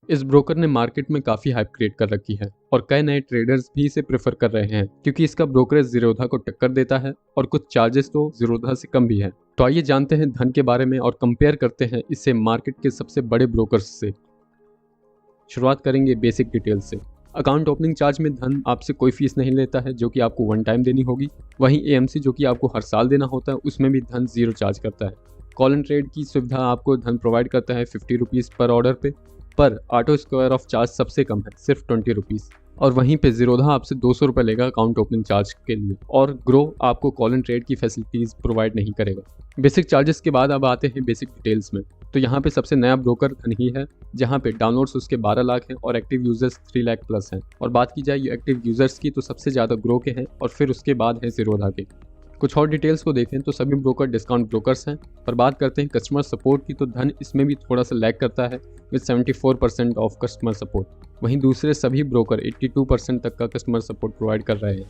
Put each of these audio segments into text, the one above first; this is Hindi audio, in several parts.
इस ब्रोकर ने मार्केट में काफ़ी हाइप क्रिएट कर रखी है और कई नए ट्रेडर्स भी इसे प्रेफर कर रहे हैं क्योंकि इसका ब्रोकरेज ज़ीरोधा को टक्कर देता है और कुछ चार्जेस तो ज़ीरोधा से कम भी है। तो आइए जानते हैं धन के बारे में और कंपेयर करते हैं इसे मार्केट के सबसे बड़े ब्रोकर्स से। शुरुआत करेंगे बेसिक डिटेल्स से। अकाउंट ओपनिंग चार्ज में धन आपसे कोई फीस नहीं लेता है जो कि आपको वन टाइम देनी होगी। वहीं एएमसी जो कि आपको हर साल देना होता है उसमें भी धन जीरो चार्ज करता है। कॉल एंड ट्रेड की सुविधा आपको धन प्रोवाइड करता है 50 रुपीज़ पर ऑर्डर पे, पर ऑटो स्क्वायर ऑफ चार्ज सबसे कम है, सिर्फ 20 रुपीज़। और वहीं पे ज़ीरोधा आपसे 200 रुपये लेगा अकाउंट ओपनिंग चार्ज के लिए। और ग्रो आपको कॉल एंड ट्रेड की फैसिलिटीज़ प्रोवाइड नहीं करेगा। बेसिक चार्जेस के बाद अब आते हैं बेसिक डिटेल्स में। तो यहाँ पे सबसे नया ब्रोकर धन ही है, जहाँ पे डाउनलोड्स उसके 12 लाख हैं और एक्टिव यूजर्स 3 लाख प्लस हैं। और बात की जाए ये एक्टिव यूजर्स की तो सबसे ज़्यादा ग्रो के हैं और फिर उसके बाद है ज़ीरोधा के। कुछ और डिटेल्स को देखें तो सभी ब्रोकर डिस्काउंट ब्रोकर्स हैं। पर बात करते हैं कस्टमर सपोर्ट की तो धन इसमें भी थोड़ा सा लैग करता है विद 74% ऑफ कस्टमर सपोर्ट। वहीं दूसरे सभी ब्रोकर 82% तक का कस्टमर सपोर्ट प्रोवाइड कर रहे हैं।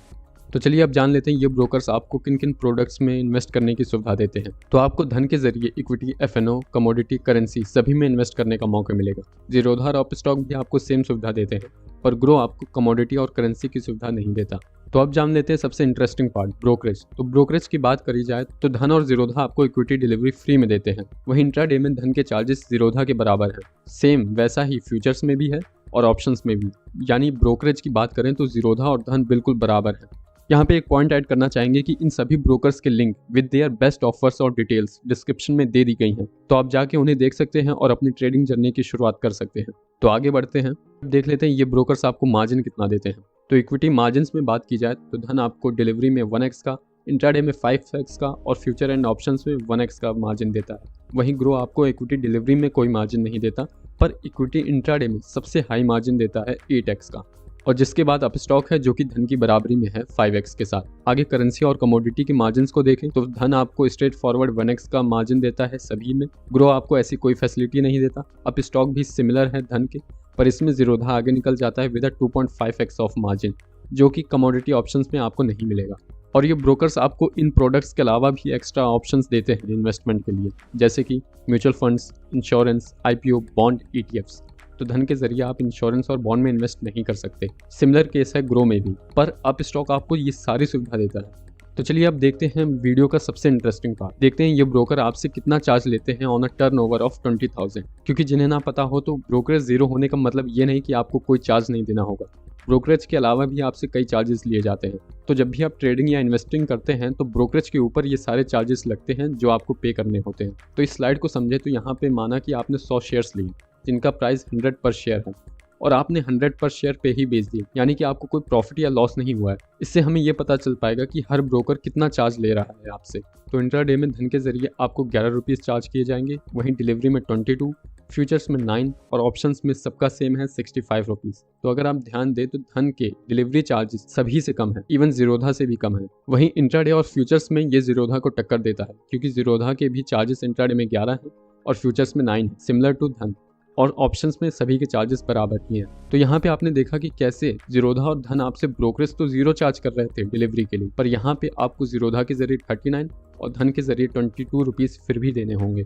तो चलिए अब जान लेते हैं ये ब्रोकर्स आपको किन किन प्रोडक्ट्स में इन्वेस्ट करने की सुविधा देते हैं। तो आपको धन के जरिए इक्विटी, एफएनओ, कमोडिटी, करेंसी सभी में इन्वेस्ट करने का मौका मिलेगा। ज़ीरोधा और अपस्टॉक भी आपको सेम सुविधा देते हैं, पर ग्रो आपको कमोडिटी और करेंसी की सुविधा नहीं देता। तो अब जान लेते हैं सबसे इंटरेस्टिंग पार्ट, ब्रोकरेज। तो ब्रोकरेज की बात करी जाए तो धन और ज़ीरोधा आपको इक्विटी डिलीवरी फ्री में देते हैं। वहीं इंट्राडे में धन के चार्जेस ज़ीरोधा के बराबर हैं। सेम वैसा ही फ्यूचर्स में भी है और ऑप्शंस में भी। यानी ब्रोकरेज की बात करें तो ज़ीरोधा और धन बिल्कुल बराबर है। यहाँ पे एक पॉइंट ऐड करना चाहेंगे कि इन सभी ब्रोकर्स के link with their best offers और डिटेल्स डिस्क्रिप्शन में दे दी गई हैं, तो आप जाके उन्हें देख सकते हैं और अपनी ट्रेडिंग जर्नी की शुरुआत कर सकते हैं। तो आगे बढ़ते हैं, देख लेते हैं ये ब्रोकर्स आपको मार्जिन कितना देते हैं। तो इक्विटी मार्जिन्स में बात की जाए तो धन आपको डिलीवरी में 1x का, इंट्राडे में 5x का और फ्यूचर एंड ऑप्शंस में 1x का मार्जिन देता है। वहीं ग्रो आपको इक्विटी डिलीवरी में कोई मार्जिन नहीं देता, पर इक्विटी इंट्राडे में सबसे हाई मार्जिन देता है 8x का। और जिसके बाद अपस्टॉक है जो कि धन की बराबरी में है 5x के साथ। आगे करेंसी और कमोडिटी के मार्जिन्स को देखें तो धन आपको स्ट्रेट फॉरवर्ड 1x का मार्जिन देता है सभी में। ग्रो आपको ऐसी कोई फैसिलिटी नहीं देता। अपस्टॉक भी सिमिलर है धन के, पर इसमें ज़ीरोधा आगे निकल जाता है विद 2.5x ऑफ मार्जिन, जो कि कमोडिटी ऑप्शंस में आपको नहीं मिलेगा। और ये ब्रोकर्स आपको इन प्रोडक्ट्स के अलावा भी एक्स्ट्रा ऑप्शंस देते हैं इन्वेस्टमेंट के लिए, जैसे कि mutual funds, insurance, IPO, bond, ETFs। तो धन के जरिए आप इंश्योरेंस और बॉन्ड में इन्वेस्ट नहीं कर सकते। सिमिलर केस है ग्रो में भी, पर अपस्टॉक आपको ये सारी सुविधा देता है। तो चलिए अब देखते हैं वीडियो का सबसे इंटरेस्टिंग पार्ट। देखते हैं ये ब्रोकर आपसे कितना चार्ज लेते हैं ऑन अ टर्नओवर ऑफ 20,000। क्योंकि जिन्हें ना पता हो तो ब्रोकरेज जीरो होने का मतलब ये नहीं कि आपको कोई चार्ज नहीं देना होगा। ब्रोकरेज के अलावा भी आपसे कई चार्जेस लिए जाते हैं। तो जब भी आप ट्रेडिंग या इन्वेस्टिंग करते हैं तो ब्रोकरेज के ऊपर ये सारे चार्जेस लगते हैं जो आपको पे करने होते हैं। तो इस स्लाइड को समझे तो यहाँ पे माना कि आपने 100 शेयर्स लिए जिनका प्राइस 100 पर शेयर है और आपने 100 पर शेयर पे ही बेच दिए, यानी कि आपको कोई प्रॉफिट या लॉस नहीं हुआ है। इससे हमें ये पता चल पाएगा कि हर ब्रोकर कितना चार्ज ले रहा है आपसे। तो इंट्राडे में धन के जरिए आपको 11 रुपीज़ चार्ज किए जाएंगे, वहीं डिलीवरी में 22, फ्यूचर्स में 9 और ऑप्शंस में सबका सेम है 65 रुपीज़। तो अगर आप ध्यान दें तो धन के डिलीवरी चार्जेस सभी से कम है, इवन ज़ीरोधा से भी कम है। वहीं इंट्राडे और फ्यूचर्स में ये ज़ीरोधा को टक्कर देता है क्योंकि ज़ीरोधा के भी चार्जेस इंट्राडे में 11 हैं और फ्यूचर्स में 9 है, सिमिलर टू धन। और ऑप्शंस में सभी के चार्जेस बराबर ही हैं। तो यहाँ पे आपने देखा कि कैसे ज़ीरोधा और धन आपसे ब्रोकरेज तो जीरो चार्ज कर रहे थे डिलीवरी के लिए, पर यहाँ पे आपको ज़ीरोधा के जरिए 39 और धन के जरिए 22 रुपीज़ फिर भी देने होंगे।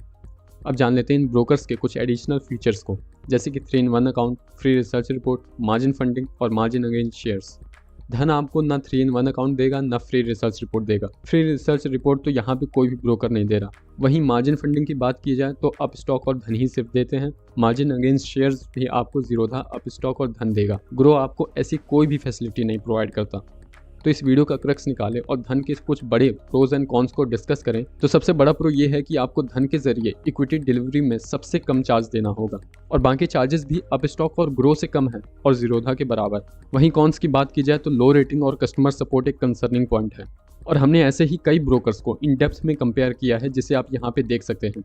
अब जान लेते हैं इन ब्रोकर्स के कुछ एडिशनल फीचर्स को, जैसे कि 3-in-1 account, free research report, margin funding और मार्जिन अगेंस्ट शेयर्स। धन आपको ना 3-in-1 अकाउंट देगा ना फ्री रिसर्च रिपोर्ट देगा। फ्री रिसर्च रिपोर्ट तो यहाँ पे कोई भी ब्रोकर नहीं दे रहा। वहीं मार्जिन फंडिंग की बात की जाए तो अपस्टॉक और धन ही सिर्फ देते हैं। मार्जिन अगेंस्ट शेयर्स भी आपको ज़ीरोधा, अपस्टॉक और धन देगा। ग्रो आपको ऐसी कोई भी फैसिलिटी नहीं प्रोवाइड करता। तो इस वीडियो का क्रक्स निकालें और धन के कुछ बड़े प्रोज एंड कॉन्स को डिस्कस करें तो सबसे बड़ा प्रो ये है कि आपको धन के जरिए इक्विटी डिलीवरी में सबसे कम चार्ज देना होगा और बाकी चार्जेस भी अपस्टॉक और ग्रो से कम है और ज़ीरोधा के बराबर। वहीं कॉन्स की बात की जाए तो लो रेटिंग और कस्टमर सपोर्ट एक कंसर्निंग पॉइंट है और हमने ऐसे ही कई ब्रोकर्स को इन डेप्थ में कंपेयर किया है जिसे आप यहाँ पे देख सकते हैं।